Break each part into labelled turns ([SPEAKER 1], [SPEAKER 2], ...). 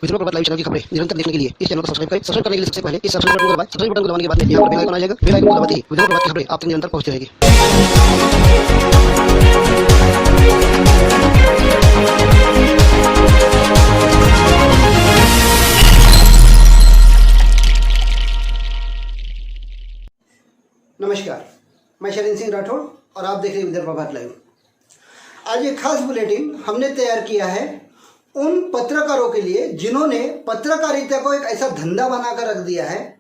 [SPEAKER 1] विद्रोह प्रभात live channel की खबरें निरंतर देखने के लिए इस चैनल को सब्सक्राइब करें। सब्सक्राइब करने के लिए सबसे पहले इस सब्सक्राइब बटन को दबाएं। सब्सक्राइब बटन को दबाने के बाद यहाँ पर बेल आइकन आ जाएगा। बेल आइकन को दबाते ही विद्रोह प्रभात की खबरें आप तक निरंतर पहुंचती रहेगी।
[SPEAKER 2] नमस्कार, मैं शरीन सिंह राठौड़ और आप देख रहे हैं विदर्भ प्रभात लाइव। आज एक खास बुलेटिन हमने तैयार किया है उन पत्रकारों के लिए जिन्होंने पत्रकारिता को एक ऐसा धंधा बनाकर रख दिया है,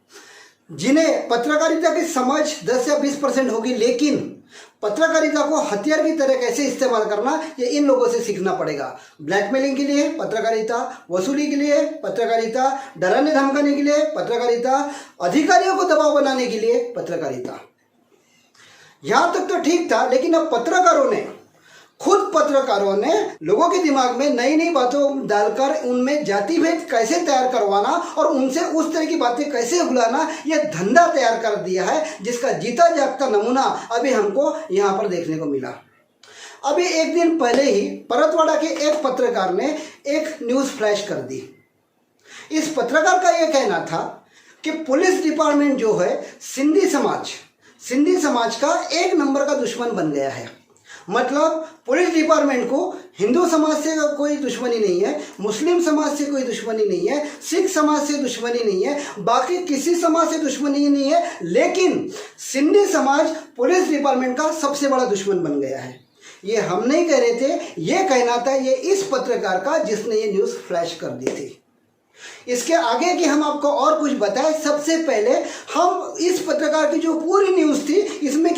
[SPEAKER 2] जिन्हें पत्रकारिता की समझ 10 या 20% होगी, लेकिन पत्रकारिता को हथियार की तरह कैसे इस्तेमाल करना ये इन लोगों से सीखना पड़ेगा। ब्लैकमेलिंग के लिए पत्रकारिता, वसूली के लिए पत्रकारिता, डराने धमकाने के लिए पत्रकारिता, अधिकारियों को दबाव बनाने के लिए पत्रकारिता। यहां तक तो ठीक था, लेकिन अब पत्रकारों ने लोगों के दिमाग में नई नई बातों डालकर उनमें जाति भेद कैसे तैयार करवाना और उनसे उस तरह की बातें कैसे उगलाना, यह धंधा तैयार कर दिया है, जिसका जीता जागता नमूना अभी हमको यहाँ पर देखने को मिला। अभी एक दिन पहले ही परतवाड़ा के एक पत्रकार ने एक न्यूज़ फ्लैश कर दी। इस पत्रकार का यह कहना था कि पुलिस डिपार्टमेंट जो है सिंधी समाज का एक नंबर का दुश्मन बन गया है। मतलब पुलिस डिपार्टमेंट को हिंदू समाज से कोई दुश्मनी नहीं है, मुस्लिम समाज से कोई दुश्मनी नहीं है, सिख समाज से दुश्मनी नहीं है, बाकी किसी समाज से दुश्मनी नहीं है, लेकिन सिंधी समाज पुलिस डिपार्टमेंट का सबसे बड़ा दुश्मन बन गया है। ये हम नहीं कह रहे थे, ये कहना था ये इस पत्रकार का जिसने ये न्यूज़ फ्लैश कर दी थी। इसके आगे कि हम आपको और कुछ बताएं, सबसे पहले हम इस पत्रकार की जो पूरी न्यूज़ थी उसमें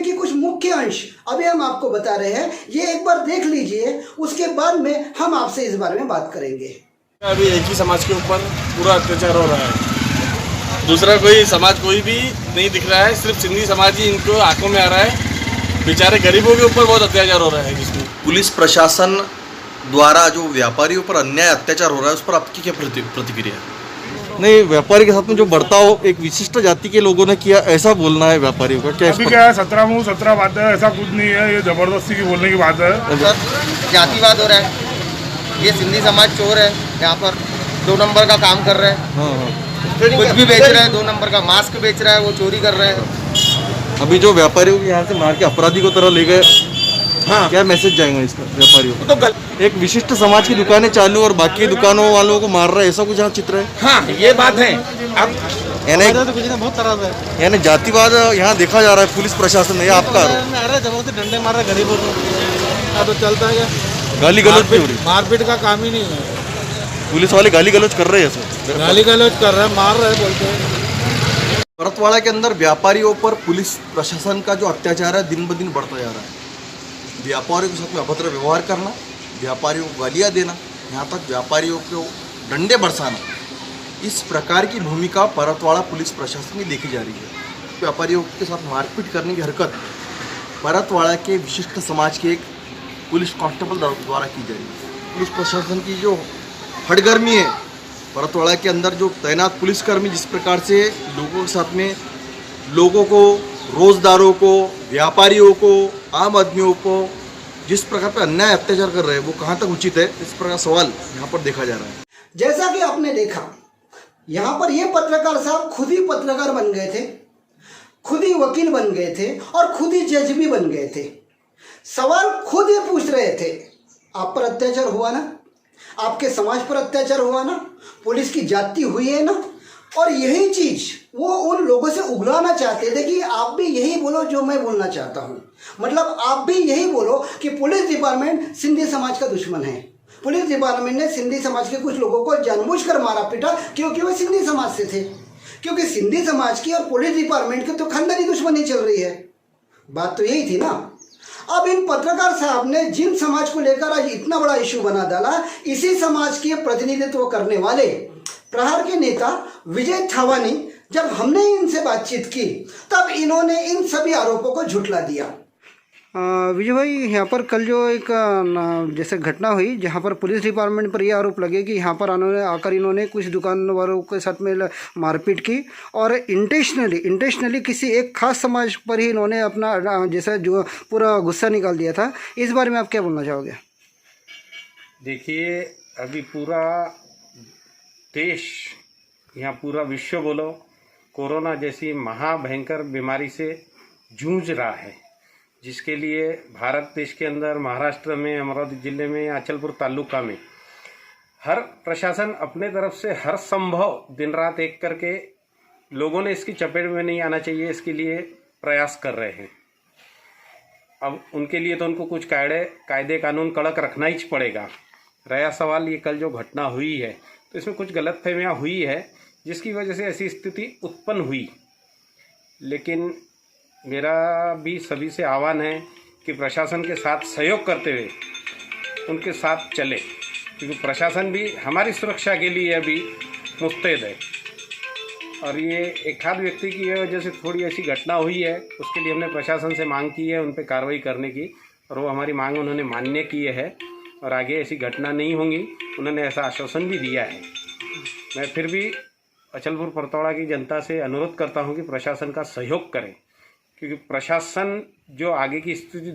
[SPEAKER 2] के कुछ मुख्य अंश अभी हम आपको बता रहे हैं, ये एक बार देख लीजिए, उसके बाद में हम आपसे इस बारे में बात करेंगे।
[SPEAKER 3] अभी एक ही समाज के ऊपर पूरा अत्याचार हो रहा है, दूसरा कोई समाज कोई भी नहीं दिख रहा है, सिर्फ सिंधी समाज ही इनको आंखों में आ रहा है। बेचारे गरीबों के ऊपर बहुत अत्याचार हो रहा है। जिसमें
[SPEAKER 4] पुलिस प्रशासन द्वारा जो व्यापारियों पर अन्याय अत्याचार हो रहा है, उस पर आपकी क्या प्रतिक्रिया है?
[SPEAKER 5] नहीं, व्यापारी के साथ में जो बर्ताव एक विशिष्ट जाति के लोगों ने किया, ऐसा बोलना है व्यापारियों का क्या?
[SPEAKER 6] अभी क्या है, 17 मुँह 17 बात है, ऐसा कुछ नहीं है, ये जबरदस्ती की बोलने की बात है।
[SPEAKER 7] सर, जातिवाद हो रहा है, ये सिंधी समाज चोर है, यहाँ पर 2 नंबर का काम कर रहे हैं, कुछ भी बेच रहे हैं, 2 नंबर का मास्क बेच रहा है, वो चोरी कर रहे हैं।
[SPEAKER 5] अभी जो व्यापारियों को यहाँ से मार के अपराधी को तरह ले गए, हाँ, क्या मैसेज जाएगा इसका व्यापारियों को? तो एक विशिष्ट समाज की दुकानें चालू और बाकी दुकानों वालों को मार रहा है, ऐसा कुछ यहाँ चित्र है।
[SPEAKER 7] हाँ, ये बात है। अब
[SPEAKER 5] बहुत तरह है, यानी जातिवाद यहाँ देखा जा रहा है पुलिस प्रशासन ने। आपका आरोप
[SPEAKER 8] डंडे मार रहे गरीबों को, तो चलता है क्या?
[SPEAKER 5] गाली गलौज भी हो रही,
[SPEAKER 8] मारपीट का काम ही नहीं है।
[SPEAKER 5] पुलिस वाले गाली गलौज कर रहे हैं, सर
[SPEAKER 8] गाली गलौज कर रहे हैं, मार रहे बोलते हैं।
[SPEAKER 4] परतवाड़ा के अंदर व्यापारियों पर पुलिस प्रशासन का जो अत्याचार है दिन ब दिन बढ़ता जा रहा है। व्यापारियों के साथ में अभद्र व्यवहार करना, व्यापारियों को गालियाँ देना, यहाँ तक व्यापारियों को डंडे बरसाना, इस प्रकार की भूमिका परतवाड़ा पुलिस प्रशासन की देखी जा रही है। व्यापारियों के साथ मारपीट करने की हरकत परतवाड़ा के विशिष्ट समाज के एक पुलिस कांस्टेबल द्वारा की जा रही है। पुलिस प्रशासन की जो हटगर्मी है, परतवाड़ा के अंदर जो तैनात पुलिसकर्मी जिस प्रकार से लोगों के साथ में लोगों को, रोजदारों को, व्यापारियों को, आम आदमियों को जिस प्रकार पर अन्याय अत्याचार कर रहे हैं, वो कहाँ तक उचित है, इस प्रकार सवाल यहाँ पर देखा जा रहा है।
[SPEAKER 2] जैसा कि आपने देखा, यहाँ पर ये पत्रकार साहब खुद ही पत्रकार बन गए थे, खुद ही वकील बन गए थे और खुद ही जज भी बन गए थे। सवाल खुद ही पूछ रहे थे, आप पर अत्याचार हुआ ना, आपके समाज पर अत्याचार हुआ ना, पुलिस की जाति हुई है ना, और यही चीज वो उन लोगों से उगलाना चाहते थे कि आप भी यही बोलो जो मैं बोलना चाहता हूँ। मतलब आप भी यही बोलो कि पुलिस डिपार्टमेंट सिंधी समाज का दुश्मन है। पुलिस डिपार्टमेंट ने सिंधी समाज के कुछ लोगों को जानबूझकर मारा पीटा, क्योंकि वो सिंधी समाज से थे, क्योंकि सिंधी समाज की और पुलिस डिपार्टमेंट की तो खानदानी दुश्मनी चल रही है। बात तो यही थी ना। अब इन पत्रकार साहब ने जिन समाज को लेकर आज इतना बड़ा इशू बना डाला, इसी समाज के प्रतिनिधित्व करने वाले प्रहार के नेता विजय थावानी, जब हमने इनसे बातचीत की तब इन्होंने इन सभी आरोपों को झुठला दिया। विजय भाई, यहाँ पर कल जो एक जैसे घटना हुई जहाँ पर पुलिस डिपार्टमेंट पर यह आरोप लगे कि यहाँ पर आकर इन्होंने कुछ दुकानदारों के साथ में मारपीट की और इंटेंशनली किसी एक खास समाज पर ही इन्होंने अपना जैसा जो पूरा गुस्सा निकाल दिया था, इस बारे में आप क्या बोलना चाहोगे?
[SPEAKER 9] देखिए, अभी पूरा देश या पूरा विश्व बोलो कोरोना जैसी महाभयंकर बीमारी से जूझ रहा है, जिसके लिए भारत देश के अंदर महाराष्ट्र में, अमरावती जिले में, अचलपुर तालुका में हर प्रशासन अपने तरफ से हर संभव दिन रात एक करके लोगों ने इसकी चपेट में नहीं आना चाहिए, इसके लिए प्रयास कर रहे हैं। अब उनके लिए तो उनको कुछ कायदे कानून कड़क रखना ही पड़ेगा। रहा सवाल ये कल जो घटना हुई है तो इसमें कुछ गलतफहमियां हुई है जिसकी वजह से ऐसी स्थिति उत्पन्न हुई, लेकिन मेरा भी सभी से आह्वान है कि प्रशासन के साथ सहयोग करते हुए उनके साथ चले, क्योंकि प्रशासन भी हमारी सुरक्षा के लिए अभी मुस्तैद है। और ये एक आध व्यक्ति की वजह से थोड़ी ऐसी घटना हुई है, उसके लिए हमने प्रशासन से मांग की है उन पर कार्रवाई करने की, और वो हमारी मांग उन्होंने मान्य की है और आगे ऐसी घटना नहीं होंगी, उन्होंने ऐसा आश्वासन भी दिया है। मैं फिर भी अचलपुर परतौड़ा की जनता से अनुरोध करता हूं कि प्रशासन का सहयोग करें, क्योंकि प्रशासन जो आगे की स्थिति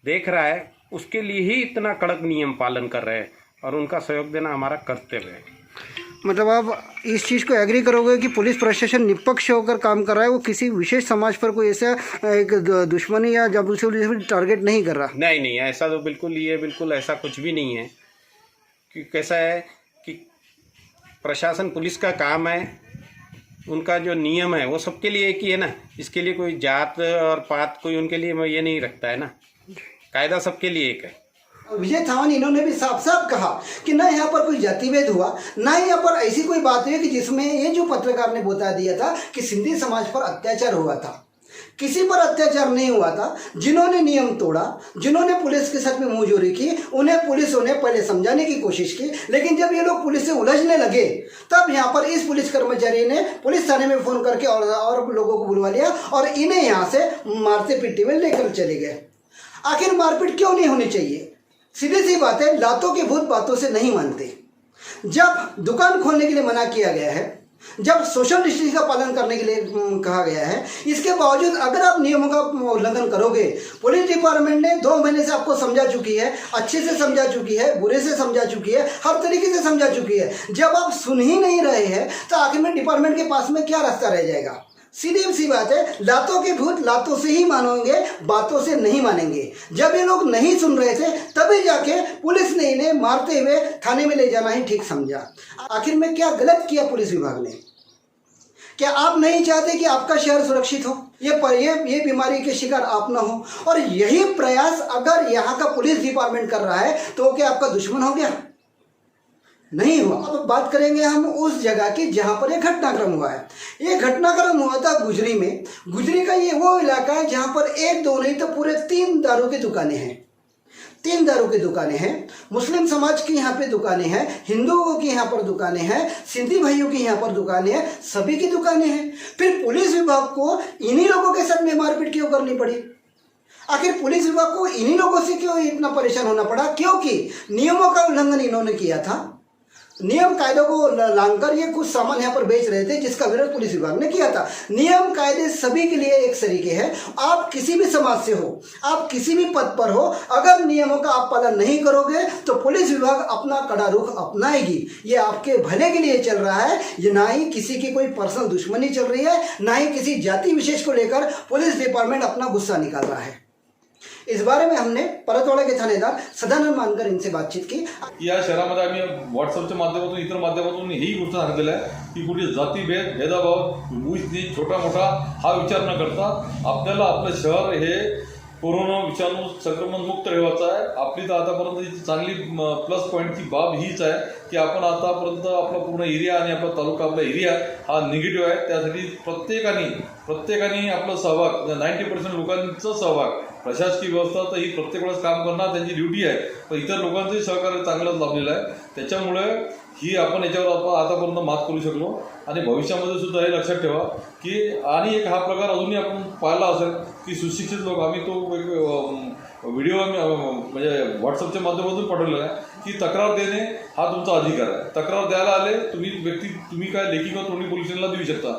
[SPEAKER 9] देख रहा है उसके लिए ही इतना कड़क नियम पालन कर रहे हैं और उनका सहयोग देना हमारा कर्तव्य है।
[SPEAKER 2] मतलब आप इस चीज़ को एग्री करोगे कि पुलिस प्रशासन निष्पक्ष होकर काम कर रहा है, वो किसी विशेष समाज पर कोई ऐसा एक दुश्मनी या जासूसी टारगेट नहीं कर रहा?
[SPEAKER 9] नहीं, ऐसा तो बिल्कुल ऐसा कुछ भी नहीं है। क्योंकि कैसा है कि प्रशासन पुलिस का काम है, उनका जो नियम है वो सबके लिए एक ही है ना, इसके लिए कोई जात और पात कोई उनके लिए ये नहीं रखता है ना, कायदा सबके लिए एक है।
[SPEAKER 2] विजय थावानी इन्होंने भी साफ साफ कहा कि ना यहाँ पर कोई जातिभेद हुआ, ना यहाँ पर ऐसी कोई बात हुई कि जिसमें ये जो पत्रकार ने बता दिया था कि सिंधी समाज पर अत्याचार हुआ था। किसी पर अत्याचार नहीं हुआ था। जिन्होंने नियम तोड़ा, जिन्होंने पुलिस के साथ में मुंहजोरी की, उन्हें पुलिस उन्हें पहले समझाने की कोशिश की, लेकिन जब ये लोग पुलिस से उलझने लगे तब यहाँ पर इस पुलिस कर्मचारी ने पुलिस थाने में फ़ोन करके और लोगों को बुलवा लिया और इन्हें यहाँ से मारते पीटते हुए लेकर चले गए। आखिर मारपीट क्यों नहीं होनी चाहिए? सीधी सी बात है, लातों के भूत बातों से नहीं मानते। जब दुकान खोलने के लिए मना किया गया है, जब सोशल डिस्टेंस का पालन करने के लिए कहा गया है, इसके बावजूद अगर आप नियमों का उल्लंघन करोगे, पुलिस डिपार्टमेंट ने 2 महीने से आपको समझा चुकी है, अच्छे से समझा चुकी है, बुरे से समझा चुकी है, हर तरीके से समझा चुकी है। जब आप सुन ही नहीं रहे हैं तो आखिर में डिपार्टमेंट के पास में क्या रास्ता रह जाएगा? सीधी सी बात है, लातों के भूत लातों से ही मानोगे, बातों से नहीं मानेंगे। जब ये लोग नहीं सुन रहे थे तभी जाके पुलिस ने इन्हें मारते हुए थाने में ले जाना ही ठीक समझा। आखिर में क्या गलत किया पुलिस विभाग ने? क्या आप नहीं चाहते कि आपका शहर सुरक्षित हो, ये बीमारी के शिकार आप ना हो? और यही प्रयास अगर यहाँ का पुलिस डिपार्टमेंट कर रहा है तो क्या आपका दुश्मन हो गया? नहीं हुआ। अब बात करेंगे हम उस जगह की जहाँ पर एक घटनाक्रम हुआ है। ये घटनाक्रम हुआ था गुजरी में। गुजरी का ये वो इलाका है जहाँ पर 1-2 नहीं तो पूरे 3 दारू की दुकानें हैं। 3 दारू की दुकानें हैं। मुस्लिम समाज की यहाँ पे दुकानें हैं, हिंदुओं की यहाँ पर दुकानें हैं, सिंधी भाइयों की यहाँ पर दुकानें हैं, सभी की दुकानें हैं। फिर पुलिस विभाग को इन्हीं लोगों के साथ में मारपीट क्यों करनी पड़ी? आखिर पुलिस विभाग को इन्हीं लोगों से क्यों इतना परेशान होना पड़ा? क्योंकि नियमों का उल्लंघन इन्होंने किया था। नियम कायदों को लांघकर ये कुछ सामान यहाँ पर बेच रहे थे, जिसका विरोध पुलिस विभाग ने किया था। नियम कायदे सभी के लिए एक सरीके हैं। आप किसी भी समाज से हो, आप किसी भी पद पर हो, अगर नियमों का आप पालन नहीं करोगे तो पुलिस विभाग अपना कड़ा रुख अपनाएगी। ये आपके भले के लिए चल रहा है, ये ना ही किसी की कोई पर्सनल दुश्मनी चल रही है, ना ही किसी जाति विशेष को लेकर पुलिस डिपार्टमेंट अपना गुस्सा निकाल रहा है। इस बारे में हमने परतवाडा के थानेदार सदानंद मानकर इनसे बातचीत की।
[SPEAKER 10] या शहरामध्ये आम्ही व्हॉट्सअपच्या माध्यमातून इतर माध्यमातून ही गोष्ट सांगितलेली आहे की कुठे जातीभेद भेदाभाव ऊच नीच छोटा मोठा हा विचार न करता आपल्याला आपलं शहर हे कोरोना विषाणू संक्रमण मुक्त ठेवायचं आहे। आपली तर आतापर्यंत चांगली प्लस पॉईंटची बाब हीच आहे की आपण आतापर्यंत आपला पूर्ण एरिया आणि आपला तालुका आपला एरिया हा निगेटिव्ह आहे। त्यासाठी प्रत्येकाने आपला सहभाग 90% लोकांचा सहभाग, प्रशासकीय व्यवस्था तर ही प्रत्येक वेळेस काम करणार त्यांची ड्युटी आहे, पण इतर लोकांचंही सहकार्य चांगलंच लाभलेलं आहे। त्याच्यामुळे ही आपण याच्यावर आतापर्यंत मात करू शकलो आणि भविष्यामध्ये सुद्धा हे लक्षात ठेवा की आणि एक हा प्रकार अजूनही आपण पाहिला असेल की सुशिक्षित लोक, आम्ही तो व्हिडिओ म्हणजे व्हॉट्सअपच्या माध्यमातून पाठवलेला आहे की तक्रार देणे हा तुमचा अधिकार आहे। तक्रार द्यायला आले तुम्ही काय लेखी किंवा तोंडी पोलीस स्टेशनला देऊ शकता,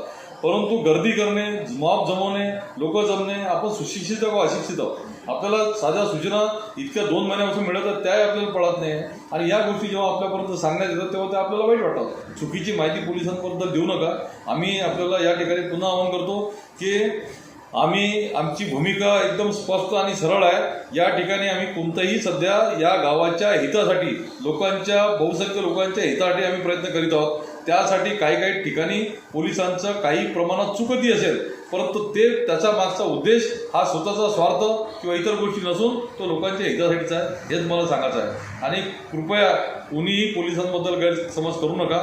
[SPEAKER 10] परंतु गर्दी करणे, मॉब जमवणे, लोक जमणे, आपण सुशिक्षित आहोत अशिक्षित आहोत आपल्याला साध्या सूचना इतक्या 2 महिन्यापासून मिळत आहेत त्याही आपल्याला पडत नाही आहे. आणि या गोष्टी जेव्हा आपल्यापर्यंत सांगण्यात येतात तेव्हा ते आपल्याला वाईट वाटतात. चुकीची माहिती पोलिसांपर्यंत देऊ नका. आम्ही आपल्याला या ठिकाणी पुन्हा आवाहन करतो की आमची भूमिका एकदम स्पष्ट आणि सरळ आहे. या ठिकाणी आम्ही कोणताही सध्या या गावाच्या हितासाठी बहुसंख्य लोकांच्या हितासाठी आम्ही प्रयत्न करीत आहोत. त्यासाठी काही ठिकाणी पोलिसांचं काही प्रमाणात चुकती असेल, परंतु त्याचा मागचा उद्देश हा स्वतःचा स्वार्थ किंवा इतर गोष्टी नसून तो लोकांच्या हितासाठीचा आहे, हेच मला सांगायचं आहे. आणि कृपया कोणीही पोलिसांबद्दल गैरसमज करू नका.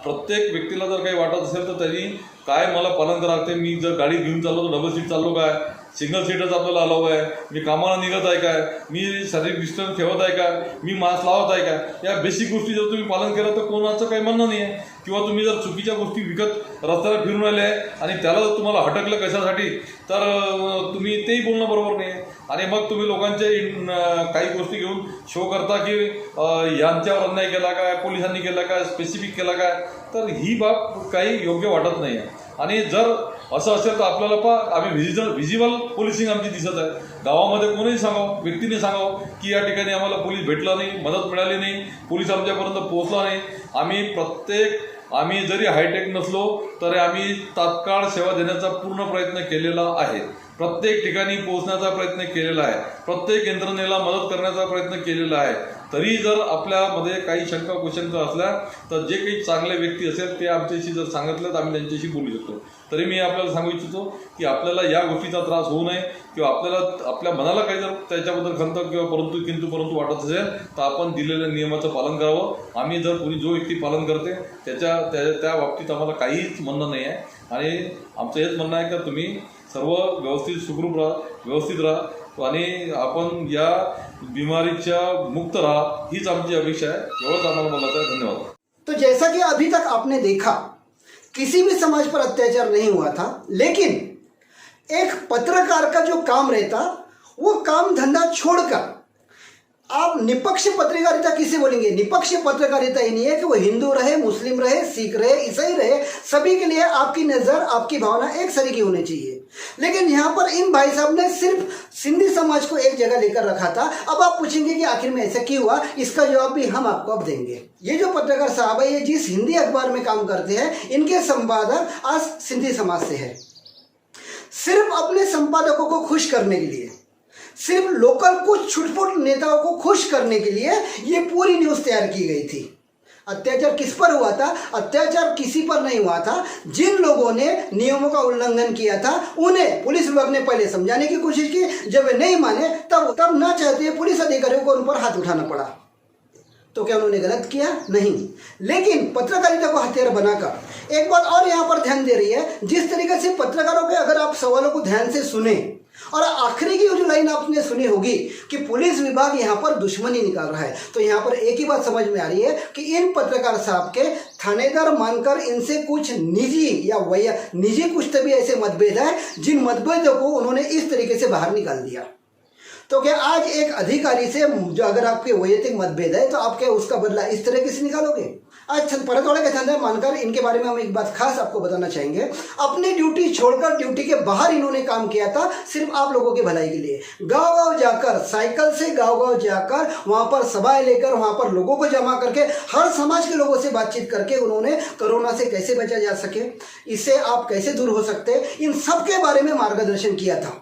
[SPEAKER 10] प्रत्येक व्यक्तीला जर काही वाटत असेल तर त्यांनी काय मला पालन करावं लागते. मी जर गाडी घेऊन चाललो तर डबल सीट चाललो काय, सिंगल सीटच आपल्याला अलाव आहे, मी कामाला निघत आहे काय, मी शारीरिक डिस्टन्स ठेवत आहे का, मी मास्क लावत आहे का, या बेसिक गोष्टी जर तुम्ही पालन केलं तर कोणाचं काही म्हणणं नाही आहे. किंवा तुम्ही जर चुकीच्या गोष्टी विकत रस्त्याला फिरून आले आहे आणि त्याला जर तुम्हाला हटकलं कशासाठी तर तुम्ही तेही बोलणं बरोबर नाही. आणि मग तुम्ही लोकांचे काही गोष्टी घेऊन शो करता की यांच्यावर अन्याय केला काय, पोलिसांनी केला काय, स्पेसिफिक केला काय, तर ही बाब काही योग्य वाटत नाही आहे. आणि जर असं असेल तर आपल्याला आम्ही व्हिजिबल पोलिसिंग आमची दिसत आहे. गावामध्ये कोणीही सांगावं, व्यक्तीने सांगावं की या ठिकाणी आम्हाला पोलीस भेटला नाही, मदत मिळाली नाही, पोलीस आमच्यापर्यंत पोहोचला नाही. आम्ही जरी हायटेक नसलो तरी आम्ही तात्काळ सेवा देण्याचा पूर्ण प्रयत्न केलेला आहे. प्रत्येक ठिकाणी पोहोचण्याचा प्रयत्न केलेला आहे. प्रत्येक यंत्रणेला मदत करण्याचा प्रयत्न केलेला आहे. तरी जर आपल्यामध्ये काही शंका कुशंका असल्या तर जे काही चांगले व्यक्ती असेल ते आमच्याशी जर सांगितलं तर आम्ही त्यांच्याशी बोलू शकतो. तरी मी आपल्याला सांगू इच्छितो की आपल्याला या गोष्टीचा त्रास होऊ नये किंवा आपल्या मनाला काही जर त्याच्याबद्दल खंत किंवा परंतु वाटत असेल तर आपण दिलेल्या नियमाचं पालन करावं. आम्ही जर कोणी जो व्यक्ती पालन करते त्या बाबतीत आम्हाला काहीच म्हणणं नाही आहे. आणि आमचं हेच म्हणणं आहे का तुम्ही सर्व व्यवस्थित सुखरूप राहा, व्यवस्थित राहा आणि आपण या बीमारीच्या मुक्त राहा, हीच आमची अपेक्षा आहे. एवढंच आम्हाला बोलायचं आहे. धन्यवाद.
[SPEAKER 2] तो जैसा कि अभी तक आपने देखा किसी भी समाज पर अत्याचार नहीं हुआ था, लेकिन एक पत्रकार का जो काम रहता वो काम धंधा छोड़कर आप निपक्ष पत्रकारिता किसे बोलेंगे? निपक्ष पत्रकारिता ही नहीं है कि वो हिंदू रहे, मुस्लिम रहे, सिख रहे, ईसाई रहे, सभी के लिए आपकी नज़र, आपकी भावना एक सरी की होनी चाहिए. लेकिन यहाँ पर इन भाई साहब ने सिर्फ सिंधी समाज को एक जगह लेकर रखा था. अब आप पूछेंगे कि आखिर में ऐसा क्यों हुआ, इसका जवाब भी हम आपको अब देंगे. ये जो पत्रकार साहब है, ये जिस हिंदी अखबार में काम करते हैं, इनके संपादक आज सिंधी समाज से है. सिर्फ अपने संपादकों को खुश करने के लिए, सिर्फ लोकल कुछ छुटपुट नेताओं को खुश करने के लिए ये पूरी न्यूज़ तैयार की गई थी. अत्याचार किस पर हुआ था? अत्याचार किसी पर नहीं हुआ था. जिन लोगों ने नियमों का उल्लंघन किया था उन्हें पुलिस विभाग ने पहले समझाने की कोशिश की. जब वे नहीं माने तब ना चाहते पुलिस अधिकारियों को उन पर हाथ उठाना पड़ा. तो क्या उन्होंने गलत किया? नहीं. लेकिन पत्रकारिता को हथियार बनाकर एक बात और यहाँ पर ध्यान दे रही है. जिस तरीके से पत्रकारों के अगर आप सवालों को ध्यान से सुने और आखिरी की जो लाइन आपने सुनी होगी कि पुलिस विभाग यहाँ पर दुश्मनी निकाल रहा है, तो यहाँ पर एक ही बात समझ में आ रही है कि इन पत्रकार साहब के थानेदार मानकर इनसे कुछ निजी कुछ तभी ऐसे मतभेद है जिन मतभेदों को उन्होंने इस तरीके से बाहर निकाल दिया. तो क्या आज एक अधिकारी से जो अगर आपके वैयक्तिक मतभेद है तो आप क्या उसका बदला इस तरीके से निकालोगे? आज परतवाड़ा के थानेदार मानकर इनके बारे में हम एक बात खास आपको बताना चाहेंगे. अपनी ड्यूटी छोड़कर ड्यूटी के बाहर इन्होंने काम किया था सिर्फ आप लोगों की भलाई के लिए. गांव-गांव जाकर, साइकिल से गांव-गांव जाकर वहां पर सभाएं लेकर वहां पर लोगों को जमा करके हर समाज के लोगों से बातचीत करके उन्होंने कोरोना से कैसे बचा जा सके, इससे आप कैसे दूर हो सकते, इन सब के बारे में मार्गदर्शन किया था.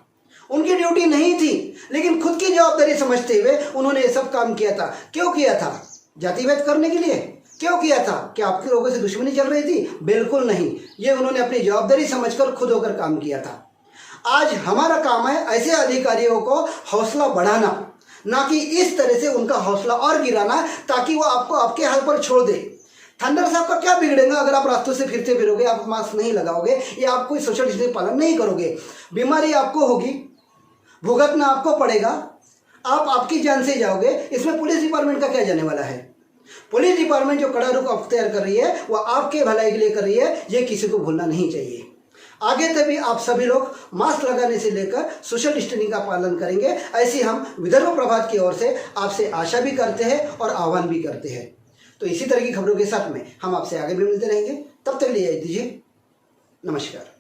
[SPEAKER 2] उनकी ड्यूटी नहीं थी लेकिन खुद की जवाबदारी समझते हुए उन्होंने ये सब काम किया था. क्यों किया था? जातिभेद करने के लिए? क्यों किया था? क्या आपके लोगों से दुश्मनी चल रही थी? बिल्कुल नहीं. ये उन्होंने अपनी जवाबदारी समझकर खुद होकर काम किया था. आज हमारा काम है ऐसे अधिकारियों को हौसला बढ़ाना, ना कि इस तरह से उनका हौसला और गिराना ताकि वो आपको आपके हाल पर छोड़ दे. थानेदार साहब का क्या बिगड़ेगा अगर आप रास्तों से फिरते फिरोगे, आप मास्क नहीं लगाओगे या आप कोई सोशल डिस्टेंस पालन नहीं करोगे? बीमारी आपको होगी, भुगतना आपको पड़ेगा, आप आपकी जान से जाओगे. इसमें पुलिस डिपार्टमेंट का क्या जाने वाला है? पुलिस डिपार्टमेंट जो कड़ा रुख अख्तियार कर रही है वो आपके भलाई के लिए कर रही है, ये किसी को भूलना नहीं चाहिए. आगे तभी आप सभी लोग मास्क लगाने से लेकर सोशल डिस्टेंसिंग का पालन करेंगे, ऐसी हम विदर्भ प्रभात की ओर से आपसे आशा भी करते हैं और आह्वान भी करते हैं. तो इसी तरह की खबरों के साथ में हम आपसे आगे भी मिलते रहेंगे. तब तक लिए दीजिए. नमस्कार.